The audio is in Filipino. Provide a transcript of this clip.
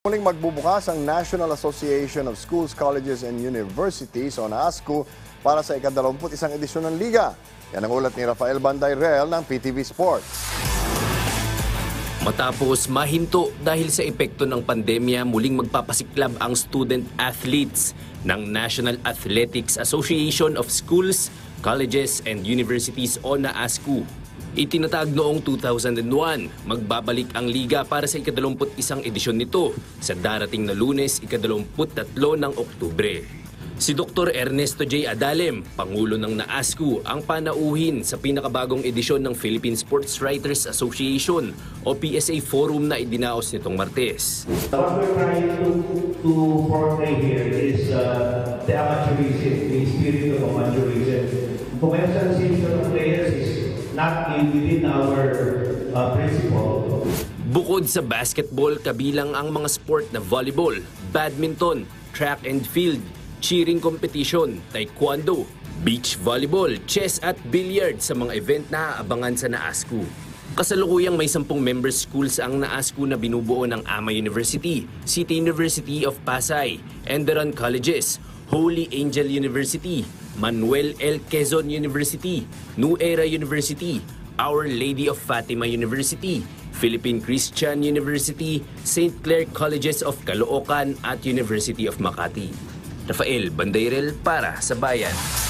Muling magbubukas ang National Association of Schools, Colleges and Universities o NASCU para sa ika-21 edisyon ng Liga. Yan ang ulat ni Rafael Banday-Real ng PTV Sports. Matapos mahinto dahil sa epekto ng pandemya, muling magpapasiklab ang student athletes ng National Athletics Association of Schools, Colleges and Universities o NASCU. Itinatag noong 2001, magbabalik ang liga para sa ika-21 edisyon nito sa darating na Lunes, ika-23 ng Oktubre. Si Dr. Ernesto J. Adalem, Pangulo ng NASCU, ang panauhin sa pinakabagong edisyon ng Philippine Sports Writers Association o PSA Forum na idinaos nitong Martes. What we're trying to portray here is the amateurism, the spirit of amateurism. Commercialization of players is not within our principle. Bukod sa basketball, kabilang ang mga sport na volleyball, badminton, track and field, cheering competition, taekwondo, beach volleyball, chess at billiard sa mga event na aabangan sa NASCU. Kasalukuyang may 10 member schools ang NASCU na binubuo ng Ama University, City University of Pasay, Enderun Colleges, Holy Angel University, Manuel L. Quezon University, New Era University, Our Lady of Fatima University, Philippine Christian University, St. Clair Colleges of Caloocan at University of Makati. Rafael Banday-Real para sa Bayan.